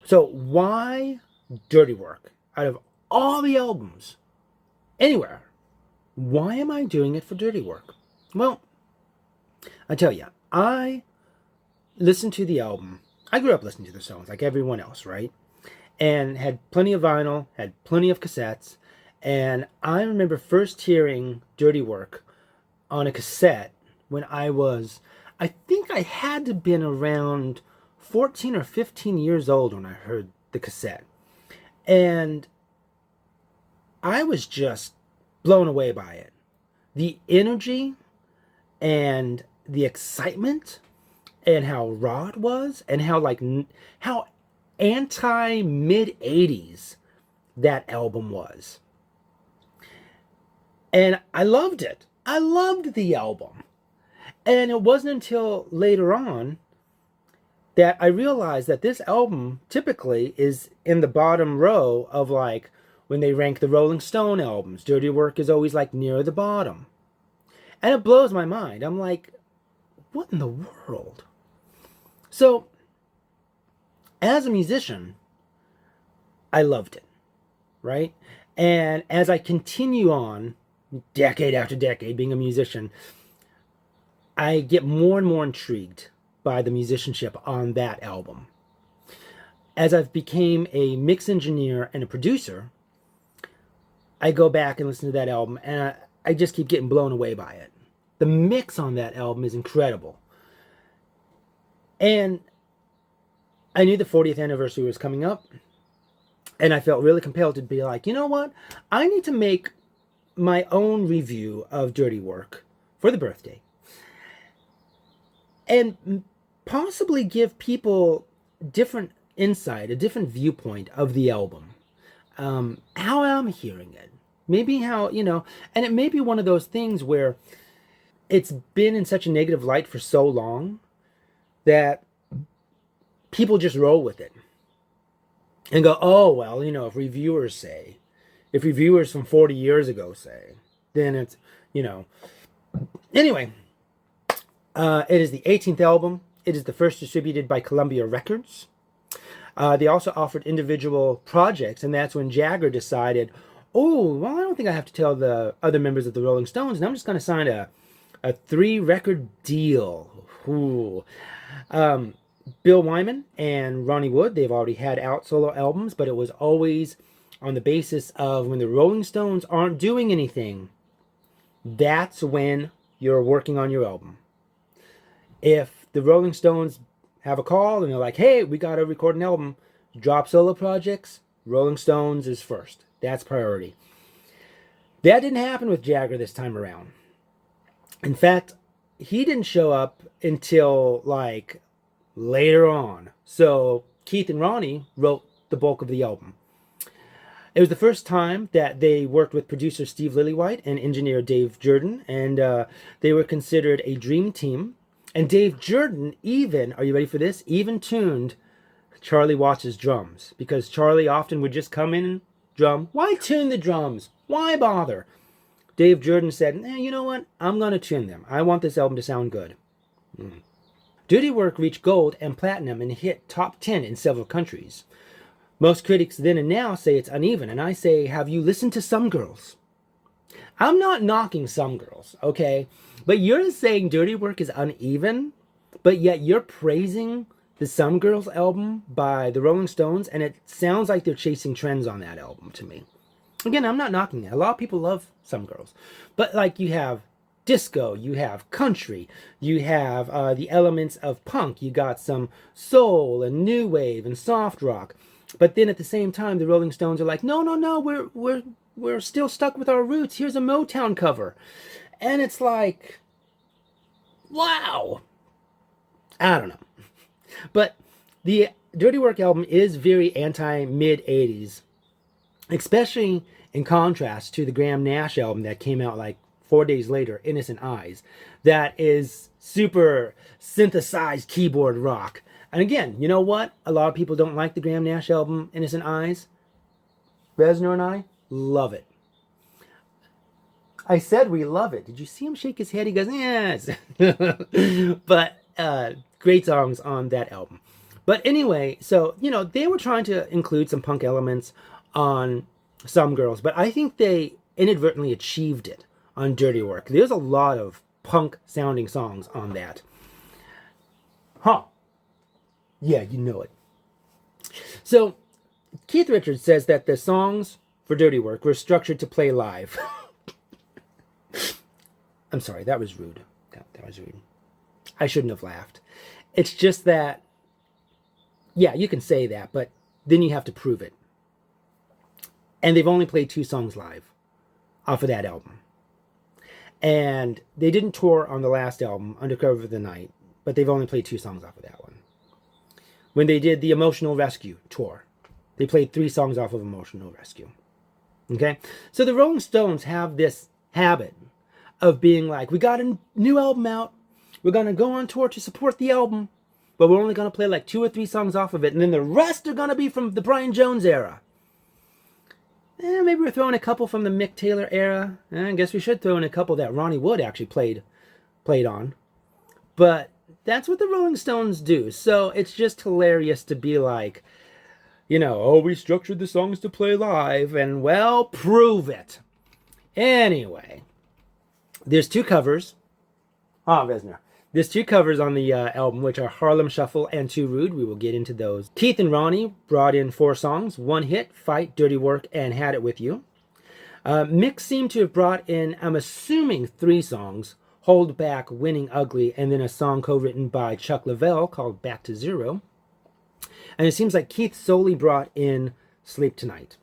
So why Dirty Work? Out of all the albums, anywhere, why am I doing it for Dirty Work? Well, I tell you, I listened to the album. I grew up listening to the songs like everyone else, right? And had plenty of vinyl, had plenty of cassettes. And I remember first hearing Dirty Work on a cassette when I think I had to have been around 14 or 15 years old when I heard the cassette. And I was just blown away by it. The energy and the excitement and how raw it was and how anti mid 80s that album was. And I loved it. I loved the album. And it wasn't until later on that I realized that this album typically is in the bottom row of like when they rank the Rolling Stone albums. Dirty Work is always like near the bottom. And it blows my mind. I'm like, what in the world? So, as a musician, I loved it, right? And as I continue on, decade after decade, being a musician, I get more and more intrigued by the musicianship on that album. As I've became a mix engineer and a producer, I go back and listen to that album, and I just keep getting blown away by it. The mix on that album is incredible. And I knew the 40th anniversary was coming up, and I felt really compelled to be like, you know what? I need to make my own review of Dirty Work for the birthday. And possibly give people different insight, a different viewpoint of the album. How I'm hearing it. Maybe how, and it may be one of those things where it's been in such a negative light for so long that people just roll with it and go, oh, well, if reviewers from 40 years ago say, then it's, Anyway, it is the 18th album. It is the first distributed by Columbia Records. They also offered individual projects, and that's when Jagger decided, oh, well, I don't think I have to tell the other members of the Rolling Stones, and I'm just going to sign a 3-record deal. Ooh. Bill Wyman and Ronnie Wood, they've already had out solo albums, but it was always on the basis of when the Rolling Stones aren't doing anything, that's when you're working on your album. If the Rolling Stones have a call and they're like, hey, we got to record an album, drop solo projects, Rolling Stones is first. That's priority. That didn't happen with Jagger this time around. In fact, he didn't show up until like later on. So Keith and Ronnie wrote the bulk of the album. It was the first time that they worked with producer Steve Lillywhite and engineer Dave Jerden, and they were considered a dream team. And Dave Jerden even, are you ready for this, even tuned Charlie Watts' drums, because Charlie often would just come in and drum. Why tune the drums? Why bother? Dave Jerden said, you know what? I'm going to tune them. I want this album to sound good. Dirty Work reached gold and platinum and hit top 10 in several countries. Most critics then and now say it's uneven, and I say, have you listened to Some Girls? I'm not knocking Some Girls, okay? But you're saying Dirty Work is uneven, but yet you're praising the Some Girls album by the Rolling Stones, and it sounds like they're chasing trends on that album to me. Again, I'm not knocking that. A lot of people love Some Girls. But like you have disco, you have country, you have the elements of punk, you got some soul and new wave and soft rock. But then at the same time, the Rolling Stones are like, no, we're still stuck with our roots. Here's a Motown cover. And it's like, wow. I don't know. But the Dirty Work album is very anti-mid-80s, especially in contrast to the Graham Nash album that came out like 4 days later, Innocent Eyes, that is super synthesized keyboard rock. And again, you know what? A lot of people don't like the Graham Nash album, Innocent Eyes. Reznor and I love it. I said we love it. Did you see him shake his head? He goes, yes. But great songs on that album. But anyway, so, you know, they were trying to include some punk elements on Some Girls, but I think they inadvertently achieved it on Dirty Work. There's a lot of punk sounding songs on that. Huh. Yeah, you know it. So, Keith Richards says that the songs for Dirty Work were structured to play live. I'm sorry, that was rude. That was rude. I shouldn't have laughed. It's just that, yeah, you can say that, but then you have to prove it. And they've only played 2 songs live off of that album. And they didn't tour on the last album, Undercover of the Night, but they've only played 2 songs off of that one. When they did the Emotional Rescue tour, they played 3 songs off of Emotional Rescue. Okay? So the Rolling Stones have this habit of being like, we got a new album out, we're going to go on tour to support the album, but we're only going to play like 2 or 3 songs off of it, and then the rest are going to be from the Brian Jones era. Maybe we're throwing a couple from the Mick Taylor era. I guess we should throw in a couple that Ronnie Wood actually played on. But that's what the Rolling Stones do. So it's just hilarious to be like, you know, oh, we structured the songs to play live, and well, prove it. Anyway, there's 2 covers. Reznor. There's 2 covers on the album, which are Harlem Shuffle and Too Rude. We will get into those. Keith and Ronnie brought in 4 songs, One Hit, Fight, Dirty Work, and Had It With You. Mick seemed to have brought in, I'm assuming, 3 songs, Hold Back, Winning Ugly, and then a song co-written by Chuck Leavell called Back to Zero. And it seems like Keith solely brought in Sleep Tonight.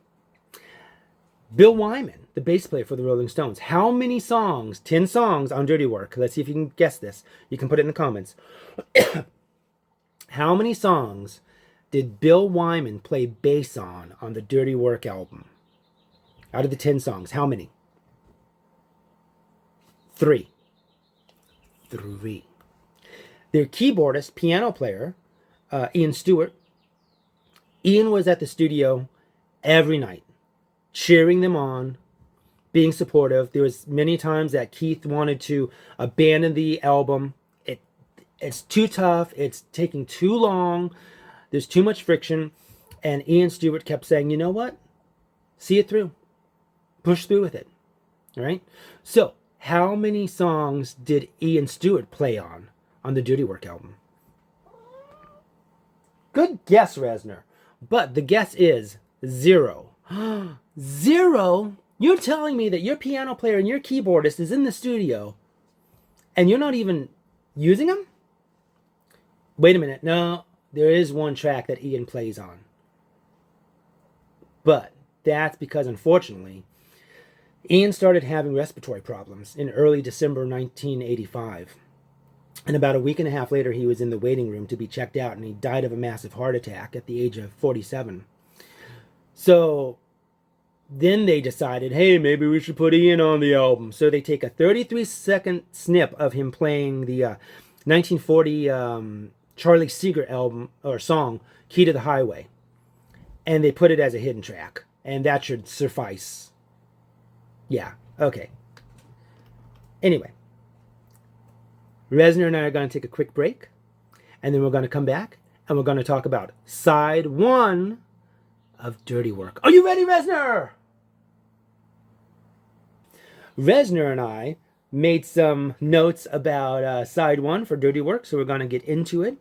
Bill Wyman, the bass player for the Rolling Stones. How many songs, 10 songs on Dirty Work? Let's see if you can guess this. You can put it in the comments. How many songs did Bill Wyman play bass on the Dirty Work album? Out of the 10 songs, how many? 3. 3. Their keyboardist, piano player, Ian Stewart. Ian was at the studio every night, cheering them on, being supportive. There was many times that Keith wanted to abandon the album. It's too tough. It's taking too long. There's too much friction. And Ian Stewart kept saying, you know what? See it through. Push through with it. All right? So, how many songs did Ian Stewart play on the Dirty Work album? Good guess, Reznor. But the guess is 0. 0? You're telling me that your piano player and your keyboardist is in the studio and you're not even using them? Wait a minute. No, there is one track that Ian plays on. But that's because, unfortunately, Ian started having respiratory problems in early December 1985. And about a week and a half later, he was in the waiting room to be checked out, and he died of a massive heart attack at the age of 47. So then they decided, hey, maybe we should put Ian on the album. So they take a 33-second snip of him playing the 1940 Charlie Seeger album or song, Key to the Highway. And they put it as a hidden track. And that should suffice. Yeah, okay. Anyway. Reznor and I are going to take a quick break, and then we're going to come back, and we're going to talk about side 1 of Dirty Work. Are you ready, Reznor? Reznor and I made some notes about side 1 for Dirty Work, so we're going to get into it.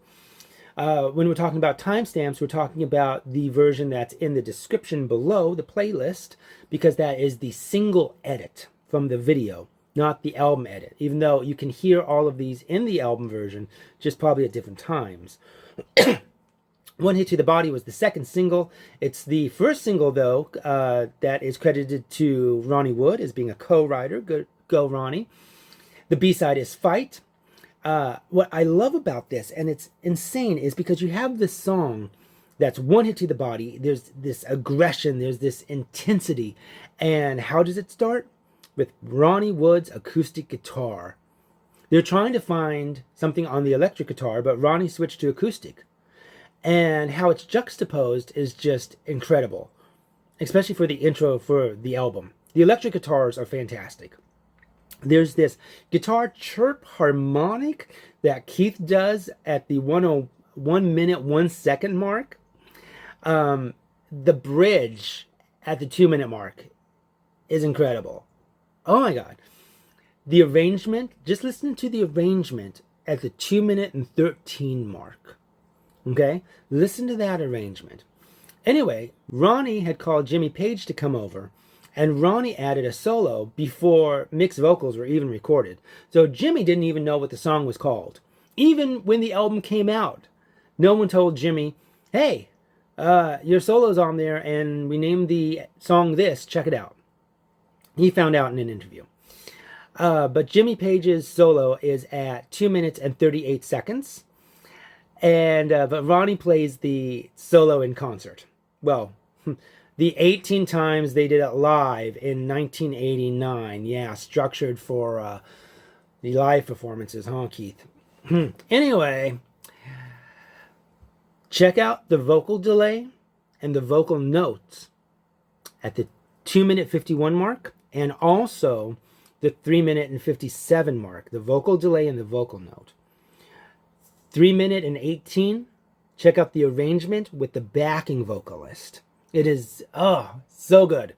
When we're talking about timestamps, we're talking about the version that's in the description below the playlist, because that is the single edit from the video, not the album edit, even though you can hear all of these in the album version, just probably at different times. One Hit to the Body was the second single. It's the first single, though, that is credited to Ronnie Wood as being a co-writer. Go, Ronnie. The B-side is Fight. What I love about this, and it's insane, is because you have this song that's one hit to the body. There's this aggression. There's this intensity. And how does it start? With Ronnie Wood's acoustic guitar. They're trying to find something on the electric guitar, but Ronnie switched to acoustic. And how it's juxtaposed is just incredible, especially for the intro for the album. The electric guitars are fantastic. There's this guitar chirp harmonic that Keith does at the 101 1 minute 1 second mark. The bridge at the 2 minute mark is incredible. Oh my God. The arrangement, just listen to the arrangement at the 2 minute and 13 mark. Okay? Listen to that arrangement. Anyway, Ronnie had called Jimmy Page to come over, and Ronnie added a solo before mixed vocals were even recorded. So Jimmy didn't even know what the song was called. Even when the album came out, no one told Jimmy, hey, your solo's on there and we named the song this, check it out. He found out in an interview. But Jimmy Page's solo is at 2 minutes and 38 seconds. And but Ronnie plays the solo in concert. Well, the 18 times they did it live in 1989. Yeah, structured for the live performances, huh, Keith? Anyway, check out the vocal delay and the vocal notes at the 2 minute 51 mark, and also the 3 minute and 57 mark, the vocal delay and the vocal note. 3 minute and 18, check out the arrangement with the backing vocalist. It is, so good.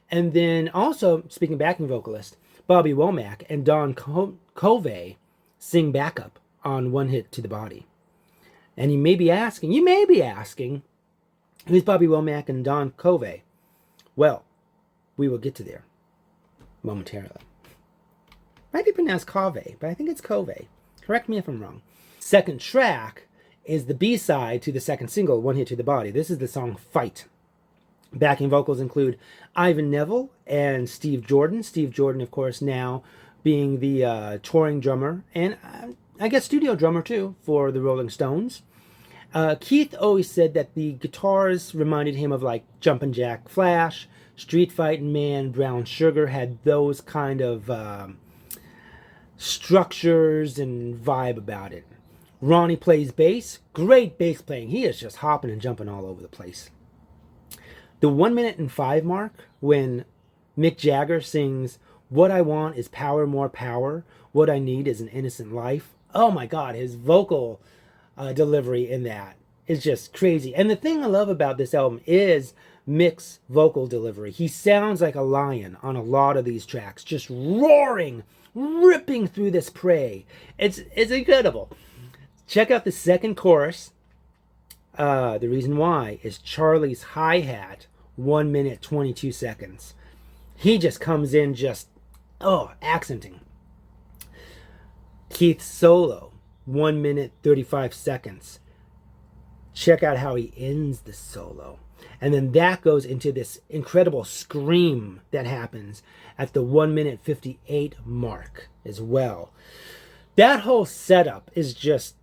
And then also, speaking of backing vocalist, Bobby Womack and Don Covey sing backup on One Hit to the Body. And you may be asking, who's Bobby Womack and Don Covey? Well, we will get to there momentarily. Might be pronounced Covey, but I think it's Covey. Correct me if I'm wrong. Second track is the B-side to the second single, One Hit to the Body. This is the song Fight. Backing vocals include Ivan Neville and Steve Jordan. Steve Jordan, of course, now being the touring drummer and I guess studio drummer too for the Rolling Stones. Keith always said that the guitars reminded him of like Jumpin' Jack Flash, Street Fightin' Man, Brown Sugar, had those kind of structures and vibe about it. Ronnie plays bass, great bass playing. He is just hopping and jumping all over the place. The 1 minute and 5 mark, when Mick Jagger sings, "What I want is power, more power. What I need is an innocent life." Oh my God, his vocal delivery in that is just crazy. And the thing I love about this album is Mick's vocal delivery. He sounds like a lion on a lot of these tracks, just roaring, ripping through this prey. It's incredible. Check out the second chorus. The reason why is Charlie's hi-hat, 1 minute 22 seconds. He just comes in just, accenting. Keith's solo, 1 minute 35 seconds. Check out how he ends the solo. And then that goes into this incredible scream that happens at the 1 minute 58 mark as well. That whole setup is just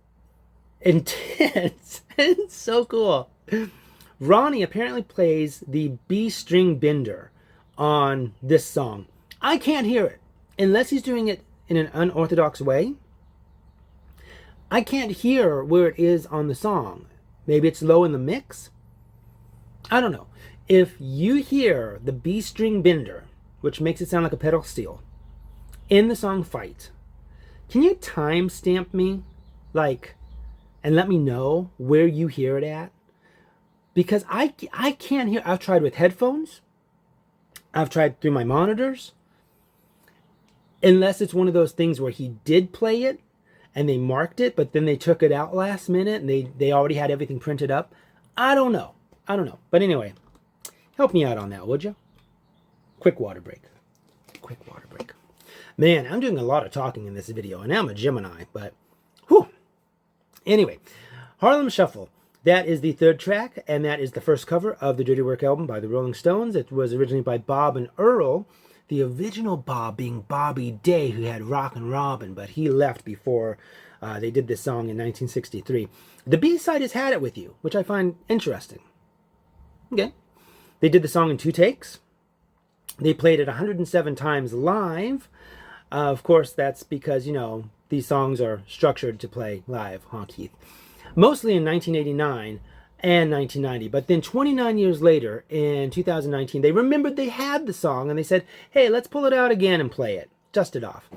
intense. It's so cool. Ronnie apparently plays the B string bender on this song. I can't hear it unless he's doing it in an unorthodox way. I can't hear where it is on the song. Maybe it's low in the mix. I don't know. If you hear the B string bender, which makes it sound like a pedal steel, in the song Fight, can you timestamp me, and let me know where you hear it at? Because I can't hear. I've tried with headphones. I've tried through my monitors. Unless it's one of those things where he did play it and they marked it, but then they took it out last minute and they already had everything printed up. I don't know. But anyway, help me out on that, would you? Quick water break. Man, I'm doing a lot of talking in this video, and I'm a Gemini, but whew. Anyway, Harlem Shuffle. That is the third track, and that is the first cover of the Dirty Work album by the Rolling Stones. It was originally by Bob and Earl, the original Bob being Bobby Day, who had Rockin' Robin, but he left before they did this song in 1963. The B-side is Had It With You, which I find interesting. Okay. They did the song in 2 takes. They played it 107 times live. Of course, that's because, these songs are structured to play live, huh, Keith? Mostly in 1989 and 1990. But then 29 years later, in 2019, they remembered they had the song and they said, hey, let's pull it out again and play it. Dust it off.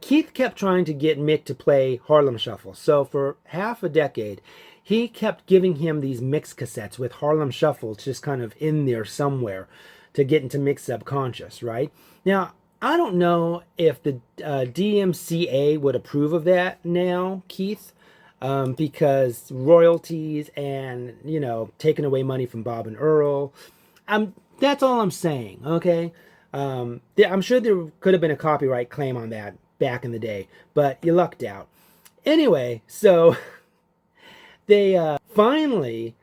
Keith kept trying to get Mick to play Harlem Shuffle. So for half a decade, he kept giving him these mix cassettes with Harlem Shuffle just kind of in there somewhere to get into Mick's subconscious, right? Now, I don't know if the DMCA would approve of that now, Keith, because royalties and, taking away money from Bob and Earl. That's all I'm saying, okay? I'm sure there could have been a copyright claim on that back in the day, but you lucked out. Anyway, so they finally,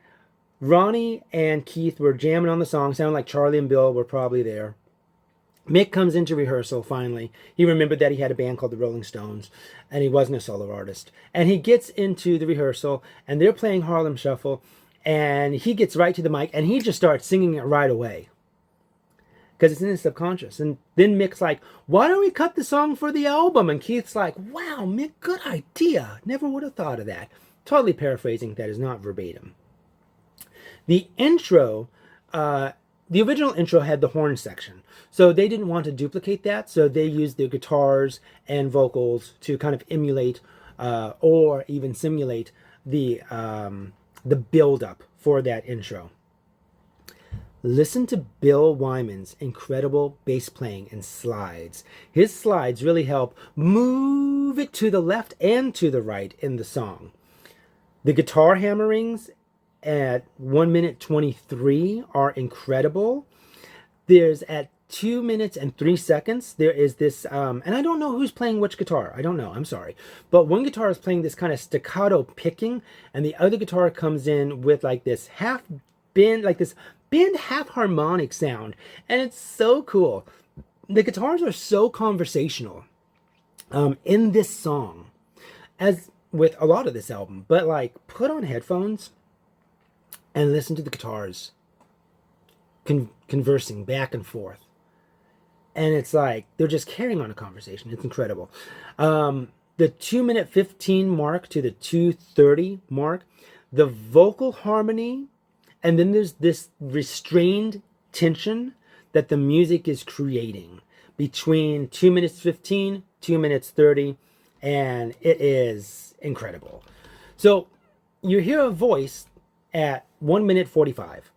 Ronnie and Keith were jamming on the song. Sounded like Charlie and Bill were probably there. Mick comes into rehearsal finally. He remembered that he had a band called the Rolling Stones, and he wasn't a solo artist. And he gets into the rehearsal, and they're playing Harlem Shuffle, and he gets right to the mic, and he just starts singing it right away. Because it's in his subconscious. And then Mick's like, why don't we cut the song for the album? And Keith's like, wow, Mick, good idea. Never would have thought of that. Totally paraphrasing, that is not verbatim. The intro, the original intro had the horn section. So they didn't want to duplicate that. So they used their guitars and vocals to kind of emulate or even simulate the build-up for that intro. Listen to Bill Wyman's incredible bass playing and slides. His slides really help move it to the left and to the right in the song. The guitar hammerings at 1 minute 23 are incredible. There's at 2 minutes and 3 seconds, there is this, and I don't know who's playing which guitar. I don't know, I'm sorry. But one guitar is playing this kind of staccato picking, and the other guitar comes in with like this half bend, like this bend half harmonic sound, and it's so cool. The guitars are so conversational in this song, as with a lot of this album, but like put on headphones and listen to the guitars conversing back and forth, and it's like they're just carrying on a conversation. It's incredible. The 2 minute 15 mark to the 2:30 mark, the vocal harmony. And then there's this restrained tension that the music is creating between 2 minutes 15, 2 minutes 30, and it is incredible. So you hear a voice at 1 minute 45,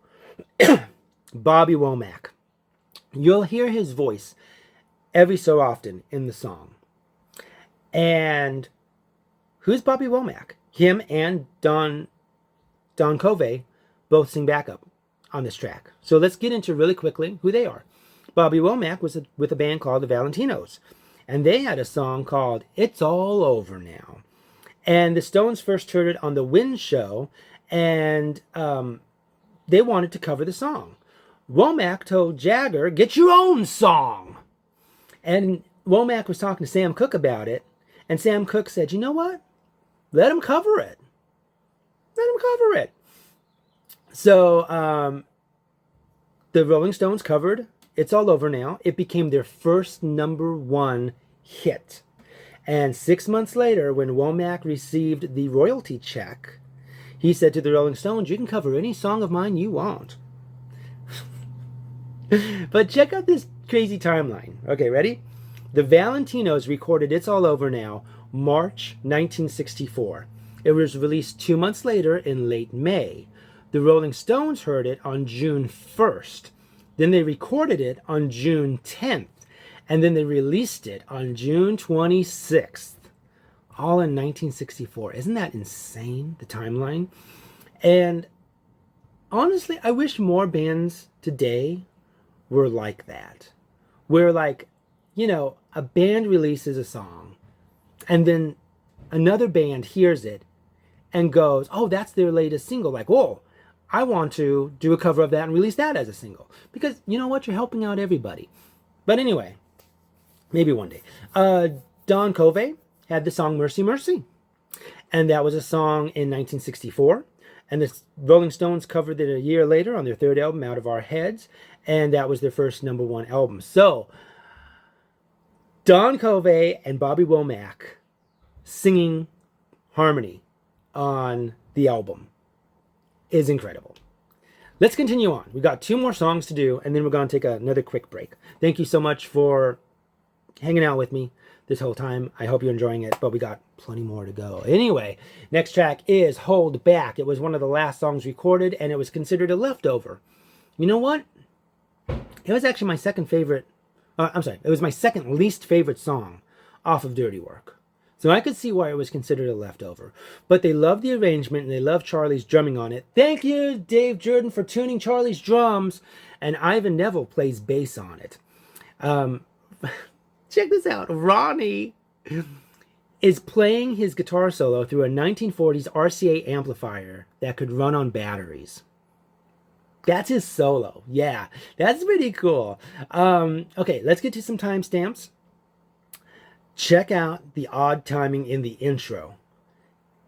Bobby Womack. You'll hear his voice every so often in the song. And who's Bobby Womack? Him and Don Covey both sing backup on this track. So let's get into really quickly who they are. Bobby Womack was with a band called the Valentinos, and they had a song called It's All Over Now. And the Stones first heard it on the Wind Show, and they wanted to cover the song. Womack told Jagger, get your own song. And Womack was talking to Sam Cooke about it, and Sam Cooke said, you know what? Let him cover it. Let him cover it. So the Rolling Stones covered It's All Over Now. It became their first #1 hit. And 6 months later, when Womack received the royalty check, he said to the Rolling Stones, you can cover any song of mine you want. But check out this crazy timeline. Okay, ready? The Valentinos recorded It's All Over Now, March 1964. It was released 2 months later in late May. The Rolling Stones heard it on June 1st. Then they recorded it on June 10th. And then they released it on June 26th. All in 1964. Isn't that insane, the timeline? And honestly, I wish more bands today were like that. Where like, a band releases a song. And then another band hears it and goes, oh, that's their latest single. Like, whoa. I want to do a cover of that and release that as a single. Because you know what? You're helping out everybody. But anyway, maybe one day. Don Covey had the song Mercy Mercy. And that was a song in 1964. And the Rolling Stones covered it a year later on their third album, Out of Our Heads. And that was their first #1 album. So, Don Covey and Bobby Womack singing harmony on the album is incredible. Let's continue on. We got 2 more songs to do, and then we're going to take another quick break. Thank you so much for hanging out with me. this whole time. I hope you're enjoying it, but we got plenty more to go. Anyway, next track is Hold Back. It was one of the last songs recorded, and it was considered a leftover. You know what? It was actually my second favorite. It was my second least favorite song off of Dirty Work. So I could see why it was considered a leftover. But they love the arrangement, and they love Charlie's drumming on it. Thank you, Dave Jordan, for tuning Charlie's drums. And Ivan Neville plays bass on it. Check this out. Ronnie is playing his guitar solo through a 1940s RCA amplifier that could run on batteries. That's his solo. Yeah, that's pretty cool. Okay, let's get to some timestamps. Check out the odd timing in the intro.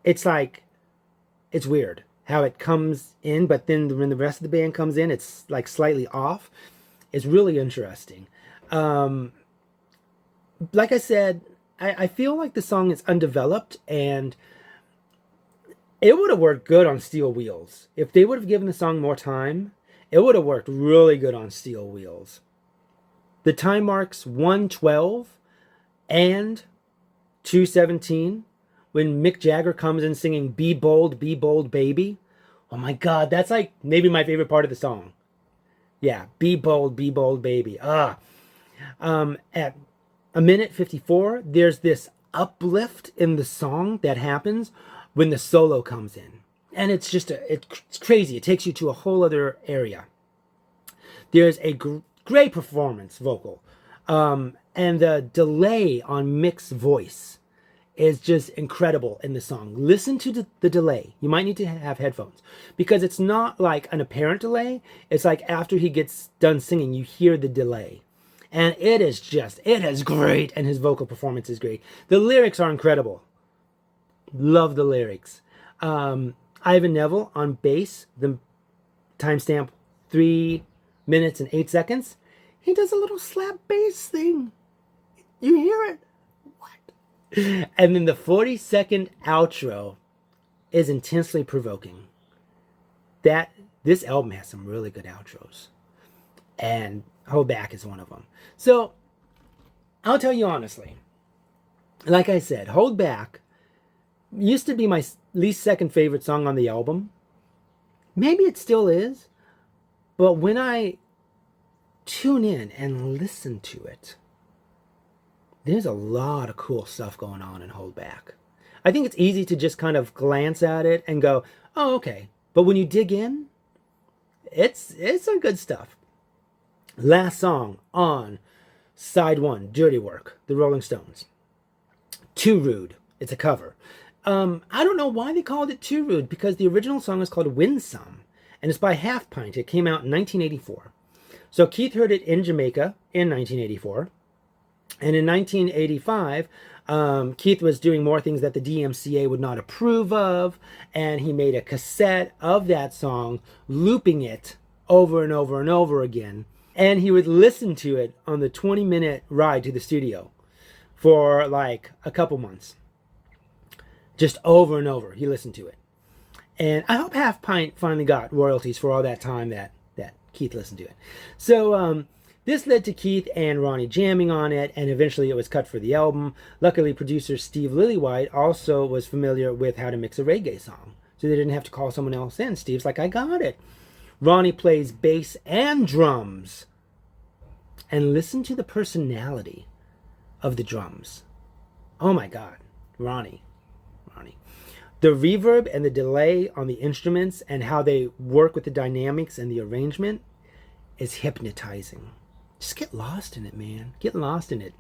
It's weird how it comes in, but then when the rest of the band comes in, it's like slightly off. It's really interesting. Like I said, I feel like the song is undeveloped, and it would have worked good on Steel Wheels. If they would have given the song more time, it would have worked really good on Steel Wheels. The time marks 1:12 and 2:17 when Mick Jagger comes in singing Be Bold, Baby. Oh my God, that's like maybe my favorite part of the song. Yeah, Be Bold, Baby. At a minute 54, there's this uplift in the song that happens when the solo comes in. And it's just, it's crazy. It takes you to a whole other area. There's a great performance vocal. And the delay on Mick's voice is just incredible in the song. Listen to the delay. You might need to have headphones, because it's not like an apparent delay. It's like after he gets done singing, you hear the delay. And it is great. And his vocal performance is great. The lyrics are incredible. Love the lyrics. Ivan Neville on bass, the timestamp 3 minutes and 8 seconds. He does a little slap bass thing. You hear it? What? And then the 40-second outro is intensely provoking. This album has some really good outros. And Hold Back is one of them. So, I'll tell you honestly, like I said, Hold Back used to be my least second favorite song on the album. Maybe it still is. But when I tune in and listen to it, there's a lot of cool stuff going on in Hold Back. I think it's easy to just kind of glance at it and go, oh, okay. But when you dig in, it's some good stuff. Last song on side 1, Dirty Work, the Rolling Stones. Too Rude. It's a cover. I don't know why they called it Too Rude, because the original song is called Win Some, and it's by Half Pint. It came out in 1984. So Keith heard it in Jamaica in 1984. And in 1985, Keith was doing more things that the DMCA would not approve of, and he made a cassette of that song, looping it over and over and over again. And he would listen to it on the 20-minute ride to the studio for like a couple months. Just over and over, he listened to it. And I hope Half Pint finally got royalties for all that time that Keith listened to it. So this led to Keith and Ronnie jamming on it, and eventually it was cut for the album. Luckily, producer Steve Lillywhite also was familiar with how to mix a reggae song, so they didn't have to call someone else in. Steve's like, I got it. Ronnie plays bass and drums. And listen to the personality of the drums. Oh my God, Ronnie. The reverb and the delay on the instruments and how they work with the dynamics and the arrangement is hypnotizing. Just get lost in it, man. Get lost in it.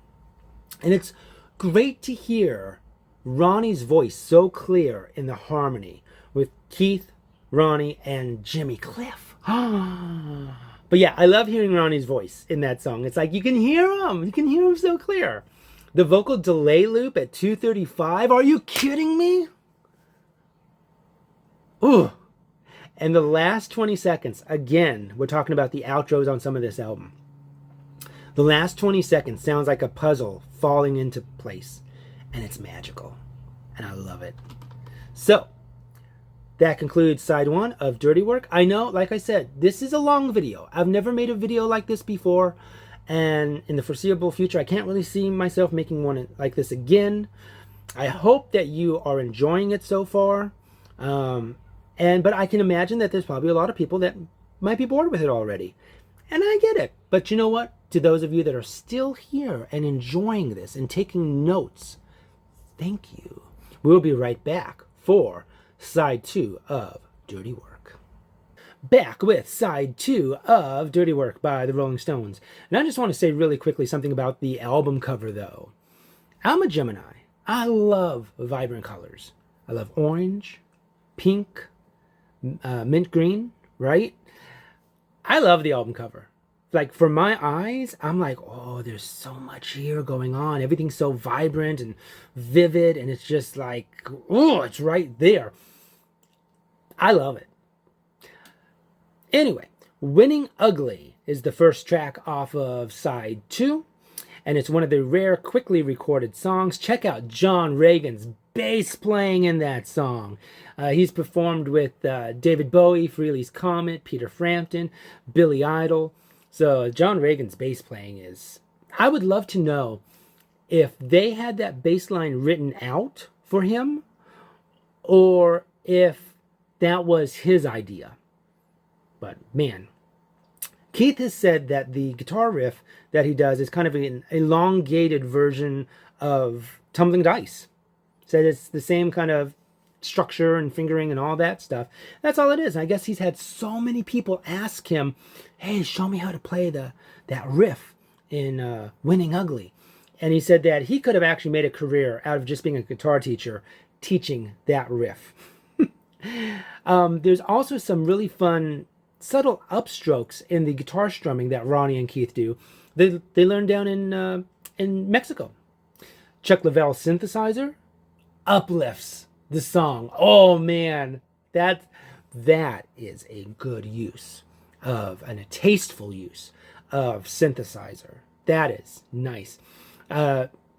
And it's great to hear Ronnie's voice so clear in the harmony with Keith, Ronnie, and Jimmy Cliff. But yeah, I love hearing Ronnie's voice in that song. It's like you can hear him. You can hear him so clear. The vocal delay loop at 2:35. Are you kidding me? Ooh. And the last 20 seconds, again, we're talking about the outros on some of this album. The last 20 seconds sounds like a puzzle falling into place. And it's magical. And I love it. So, that concludes side 1 of Dirty Work. I know, like I said, this is a long video. I've never made a video like this before. And in the foreseeable future, I can't really see myself making one like this again. I hope that you are enjoying it so far. But I can imagine that there's probably a lot of people that might be bored with it already. And I get it. But you know what? To those of you that are still here and enjoying this and taking notes, thank you. We'll be right back for side 2 of Dirty Work. Back with side 2 of Dirty Work by the Rolling Stones. And I just want to say really quickly something about the album cover, though. I'm a Gemini. I love vibrant colors. I love orange, pink, mint green, right? I love the album cover. Like, for my eyes, I'm like, oh, there's so much here going on. Everything's so vibrant and vivid, and it's just like, oh, it's right there. I love it. Anyway, Winning Ugly is the first track off of side 2, and it's one of the rare, quickly recorded songs. Check out John Reagan's bass playing in that song. He's performed with David Bowie, Frehley's Comet, Peter Frampton, Billy Idol. So John Reagan's bass playing is... I would love to know if they had that bass line written out for him, or if that was his idea. But man, Keith has said that the guitar riff that he does is kind of an elongated version of Tumbling Dice. Said it's the same kind of structure and fingering and all that stuff. That's all it is. I guess he's had so many people ask him, hey, show me how to play that riff in Winning Ugly. And he said that he could have actually made a career out of just being a guitar teacher, teaching that riff. There's also some really fun subtle upstrokes in the guitar strumming that Ronnie and Keith do. They learned down in Mexico. Chuck Leavell's synthesizer uplifts the song. Oh man, that is a good use of, and a tasteful use of synthesizer. That is nice.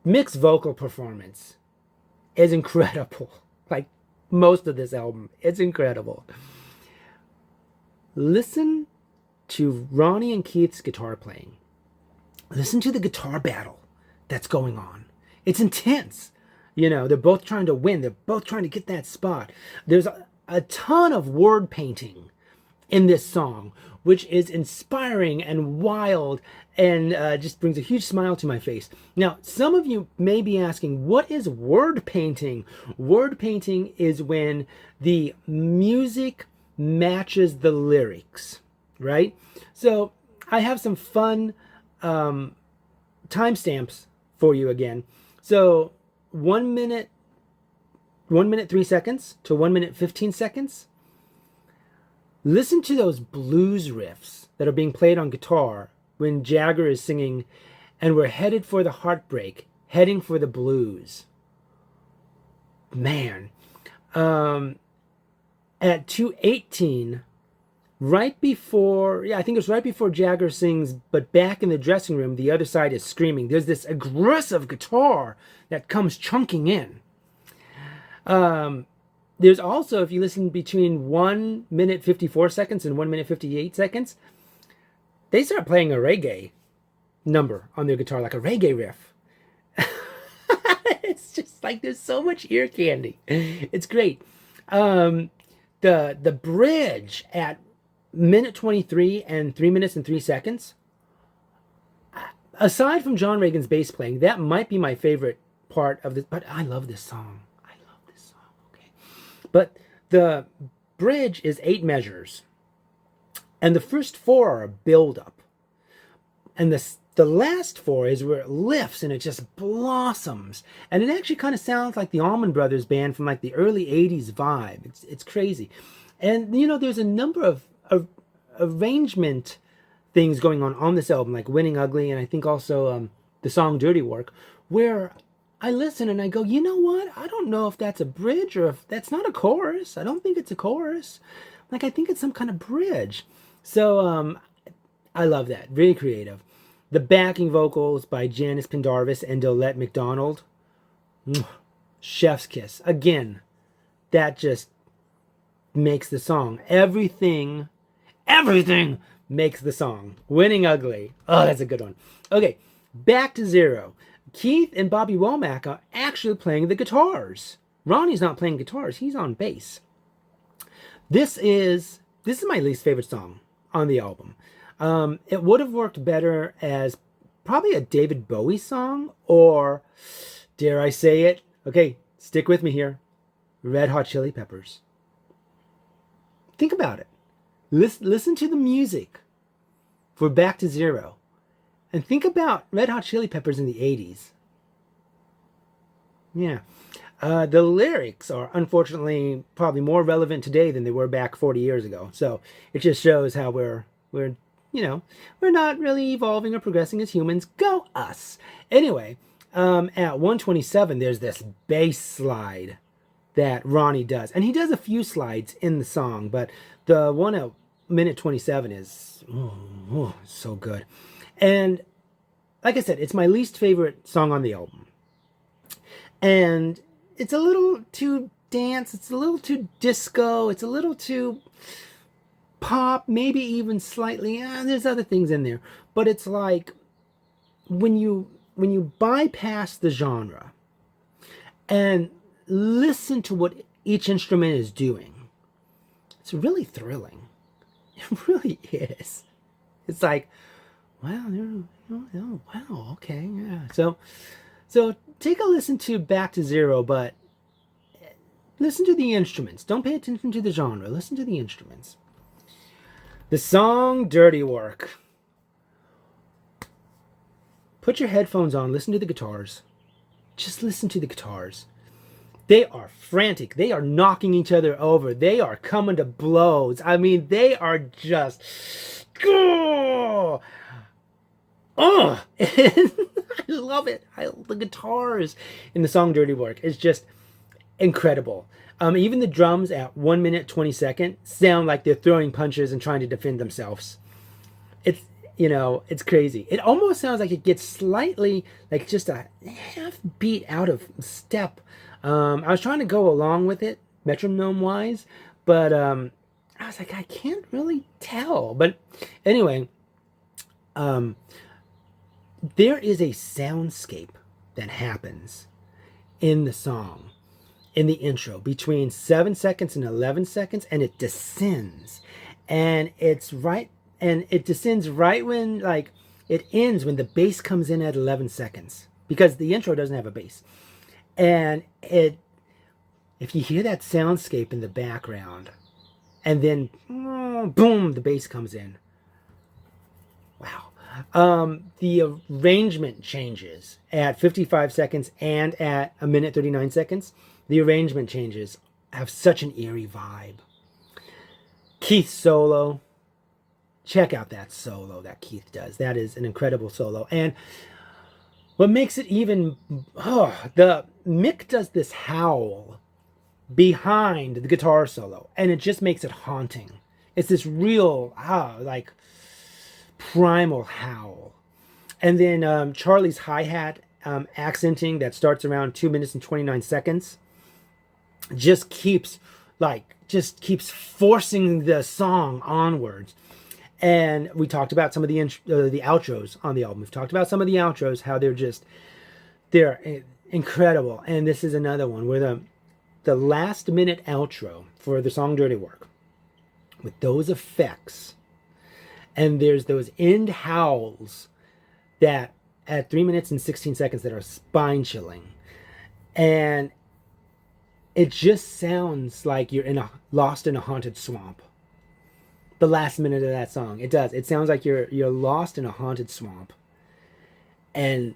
Mick's vocal performance is incredible. Like most of this album, it's incredible. Listen to Ronnie and Keith's guitar playing. Listen to the guitar battle that's going on. It's intense. You know, they're both trying to win. They're both trying to get that spot. There's a ton of word painting in this song, which is inspiring and wild and just brings a huge smile to my face. Now, some of you may be asking, what is word painting? Word painting is when the music matches the lyrics, right? So I have some fun timestamps for you again. So 1 minute 3 seconds to 1 minute 15 seconds. Listen to those blues riffs that are being played on guitar when Jagger is singing, and we're headed for the heartbreak, heading for the blues. Man. At 2:18, right before, I think it was right before Jagger sings, but back in the dressing room, the other side is screaming. There's this aggressive guitar that comes chunking in. There's also, if you listen between 1 minute 54 seconds and 1 minute 58 seconds, they start playing a reggae number on their guitar, like a reggae riff. It's just like there's so much ear candy. It's great. The bridge at minute 23 and 3 minutes and 3 seconds, aside from John Reagan's bass playing, that might be my favorite part of this. But I love this song. Okay, but the bridge is 8 measures, and the first 4 are a build-up, and the last 4 is where it lifts and it just blossoms, and it actually kind of sounds like the Allman Brothers Band from like the early 80s vibe. It's crazy. And you know, there's a number of arrangement things going on this album, like Winning Ugly, and I think also the song Dirty Work, where I listen and I go, you know what? I don't know if that's a bridge or if that's not a chorus. I don't think it's a chorus. Like, I think it's some kind of bridge. So I love that. Really creative. The backing vocals by Janice Pendarvis and Dolette McDonald. Chef's kiss. Again, that just makes the song. Everything makes the song. Winning Ugly. Oh, that's a good one. Okay, Back to Zero. Keith and Bobby Womack are actually playing the guitars. Ronnie's not playing guitars, he's on bass. This is my least favorite song on the album. It would have worked better as probably a David Bowie song, or dare I say it? Okay, stick with me here. Red Hot Chili Peppers. Think about it. Listen to the music for Back to Zero. And think about Red Hot Chili Peppers in the 80s. Yeah. The lyrics are unfortunately probably more relevant today than they were back 40 years ago. So it just shows how we're not really evolving or progressing as humans. Go us. Anyway, at 127, there's this bass slide that Ronnie does. And he does a few slides in the song, but the one at minute 27 is so good. And like I said, it's my least favorite song on the album. And it's a little too dance, it's a little too disco, it's a little too pop, maybe even slightly, there's other things in there. But it's like when you bypass the genre and listen to what each instrument is doing, it's really thrilling. It really is. It's like, wow, oh, wow, okay, yeah. So take a listen to Back to Zero, but listen to the instruments. Don't pay attention to the genre. Listen to the instruments. The song Dirty Work. Put your headphones on. Listen to the guitars. Just listen to the guitars. They are frantic. They are knocking each other over. They are coming to blows. I mean, they are just... Oh, I love it. The guitars in the song Dirty Work is just incredible. Even the drums at 1 minute 20 seconds sound like they're throwing punches and trying to defend themselves. It's crazy. It almost sounds like it gets slightly, like just a half beat out of step. I was trying to go along with it, metronome-wise, but I was like, I can't really tell. But anyway, there is a soundscape that happens in the song, in the intro, between 7 seconds and 11 seconds, and it descends. And it descends right when, like, it ends when the bass comes in at 11 seconds, because the intro doesn't have a bass. And if you hear that soundscape in the background, and then boom, the bass comes in. Wow. The arrangement changes at 55 seconds and at 1 minute 39 seconds. The arrangement changes have such an eerie vibe. Keith's solo. Check out that solo that Keith does. That is an incredible solo. And what makes it even... the Mick does this howl behind the guitar solo, and it just makes it haunting. It's this real, like, primal howl. And then Charlie's hi-hat accenting that starts around 2 minutes and 29 seconds just keeps forcing the song onwards. And we talked about some of the outros on the album. We've talked about some of the outros, how they're incredible. And this is another one where the last minute outro for the song Dirty Work, with those effects, and there's those end howls that at 3 minutes and 16 seconds that are spine chilling. And it just sounds like you're lost in a haunted swamp. The last minute of that song, it does. It sounds like you're lost in a haunted swamp, and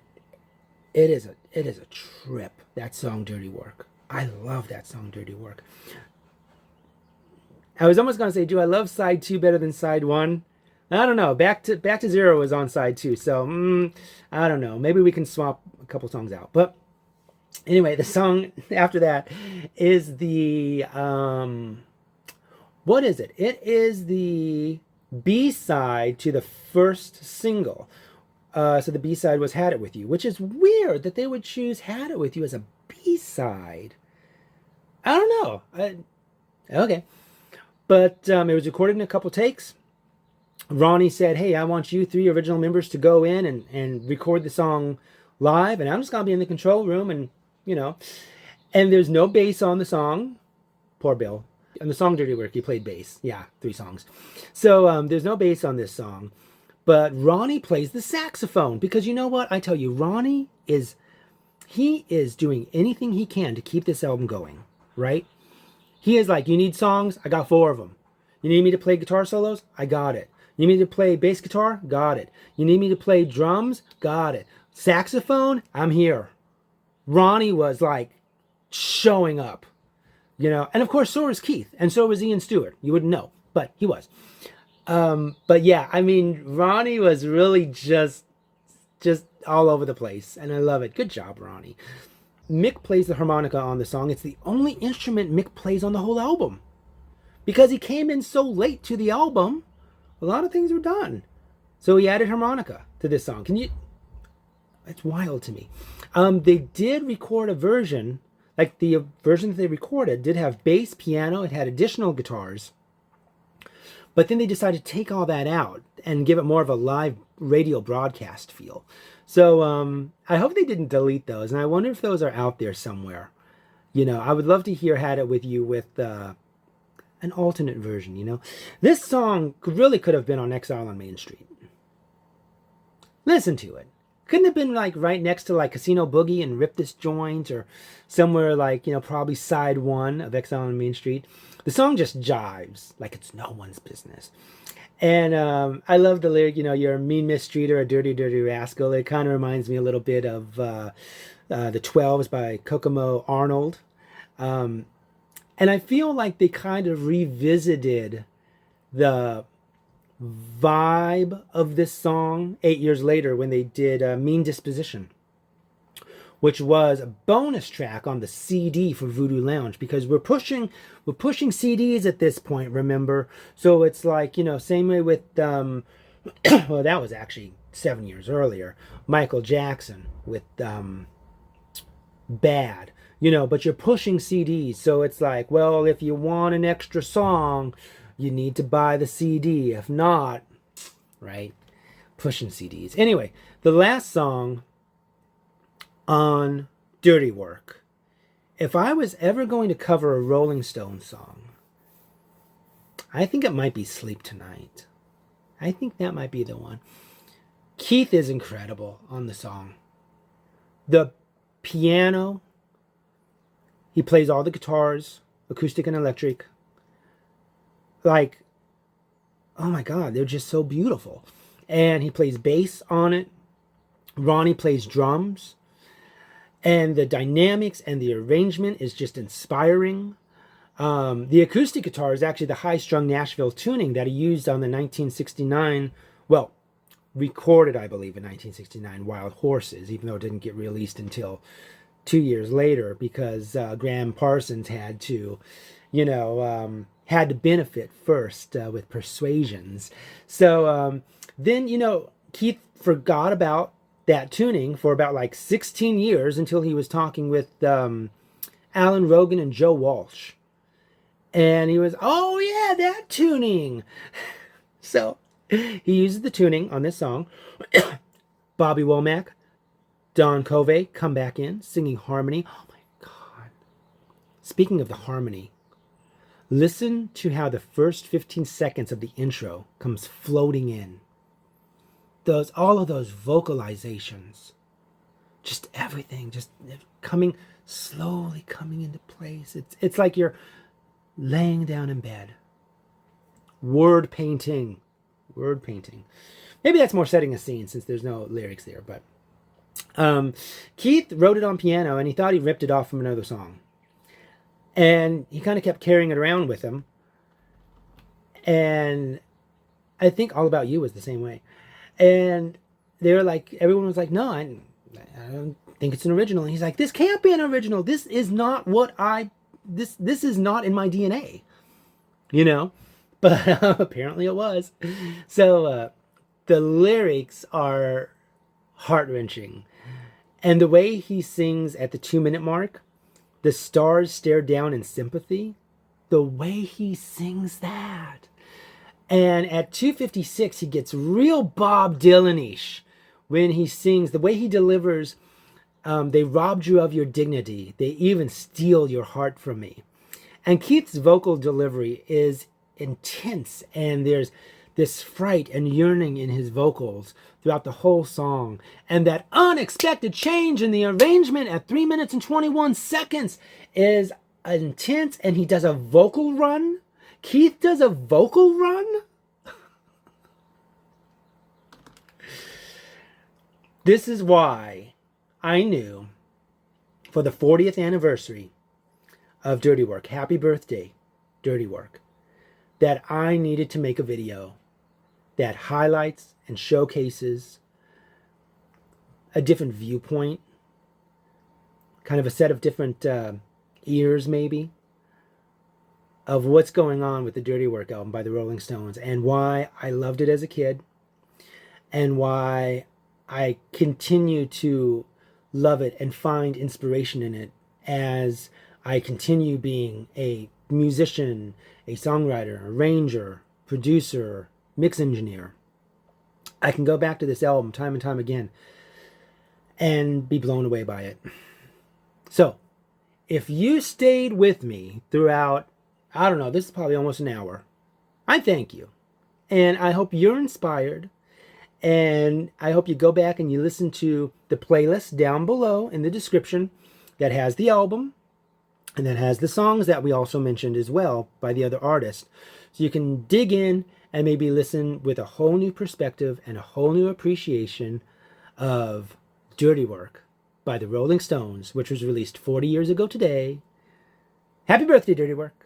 it is a trip. That song, Dirty Work. I love that song, Dirty Work. I was almost gonna say, do I love side 2 better than side 1? I don't know. Back to Zero was on side 2, so I don't know. Maybe we can swap a couple songs out. But anyway, the song after that is the what is it? It is the B-side to the first single. So the B-side was Had It With You, which is weird that they would choose Had It With You as a B-side. I don't know. Okay. But it was recorded in a couple takes. Ronnie said, hey, I want you three original members to go in and record the song live, and I'm just going to be in the control room, and, you know, and there's no bass on the song. Poor Bill. On the song Dirty Work, he played bass. Yeah, 3 songs. So there's no bass on this song. But Ronnie plays the saxophone because you know what? I tell you, he is doing anything he can to keep this album going, right? He is like, you need songs? I got 4 of them. You need me to play guitar solos? I got it. You need me to play bass guitar? Got it. You need me to play drums? Got it. Saxophone? I'm here. Ronnie was like showing up, you know, and of course so was Keith, and so was Ian Stewart. You wouldn't know, but he was. But yeah, I mean, Ronnie was really just all over the place, and I love it. Good job, Ronnie. Mick plays the harmonica on the song. It's the only instrument Mick plays on the whole album. Because he came in so late to the album, a lot of things were done. So he added harmonica to this song. It's wild to me. They did record a version, like the version that they recorded did have bass, piano, it had additional guitars. But then they decided to take all that out and give it more of a live radio broadcast feel. So I hope they didn't delete those, and I wonder if those are out there somewhere. You know, I would love to hear Had It With You with an alternate version, you know. This song really could have been on Exile on Main Street. Listen to it. Couldn't have been like right next to like Casino Boogie and Rip This Joint, or somewhere like, you know, probably side 1 of Exile on Main Street. The song just jives like it's no one's business. And I love the lyric, you know, you're a mean mistreater, a dirty, dirty rascal. It kind of reminds me a little bit of the 12s by Kokomo Arnold. And I feel like they kind of revisited the vibe of this song 8 years later when they did Mean Disposition, which was a bonus track on the CD for Voodoo Lounge, because we're pushing CDs at this point, remember? So it's like, you know, same way with well, that was actually 7 years earlier, Michael Jackson with Bad, you know, but you're pushing CDs, so it's like, well, if you want an extra song, you need to buy the CD. If not, right? Pushing CDs. Anyway, the last song on Dirty Work. If I was ever going to cover a Rolling Stones song, I think it might be Sleep Tonight. I think that might be the one. Keith is incredible on the song. The piano, he plays all the guitars, acoustic and electric. Like, oh my God, they're just so beautiful. And he plays bass on it. Ronnie plays drums. And the dynamics and the arrangement is just inspiring. The acoustic guitar is actually the high-strung Nashville tuning that he used on the 1969, well, recorded, I believe, in 1969, Wild Horses, even though it didn't get released until 2 years later, because Graham Parsons had to, you know, had to benefit first with Persuasions. So then, you know, Keith forgot about that tuning for about like 16 years until he was talking with Alan Rogan and Joe Walsh. And he was, oh yeah, that tuning. So he uses the tuning on this song. Bobby Womack, Don Covey come back in singing harmony. Oh my God. Speaking of the harmony, listen to how the first 15 seconds of the intro comes floating in. All of those vocalizations, just everything, just slowly coming into place. It's like you're laying down in bed. Word painting. Maybe that's more setting a scene since there's no lyrics there, but Keith wrote it on piano and he thought he ripped it off from another song. And he kind of kept carrying it around with him. And I think All About You was the same way. And they were like, everyone was like, no, I don't think it's an original. And he's like, this can't be an original. This is not this is not in my DNA, you know? But apparently it was. So the lyrics are heart-wrenching. And the way he sings at the 2-minute mark, the stars stare down in sympathy, the way he sings that. And at 2:56, he gets real Bob Dylan-ish when he sings. The way he delivers, they robbed you of your dignity. They even steal your heart from me. And Keith's vocal delivery is intense, and there's this fright and yearning in his vocals throughout the whole song. And that unexpected change in the arrangement at 3 minutes and 21 seconds is intense. And he does a vocal run. Keith does a vocal run. This is why I knew for the 40th anniversary of Dirty Work, happy birthday, Dirty Work, that I needed to make a video that highlights and showcases a different viewpoint, kind of a set of different ears maybe, of what's going on with the Dirty Work album by the Rolling Stones, and why I loved it as a kid, and why I continue to love it and find inspiration in it as I continue being a musician, a songwriter, arranger, producer, mix engineer. I can go back to this album time and time again and be blown away by it. So, if you stayed with me throughout, I don't know, this is probably almost an hour, I thank you. And I hope you're inspired. And I hope you go back and you listen to the playlist down below in the description that has the album and that has the songs that we also mentioned as well by the other artists. So you can dig in and maybe listen with a whole new perspective and a whole new appreciation of Dirty Work by the Rolling Stones, which was released 40 years ago today. Happy birthday, Dirty Work.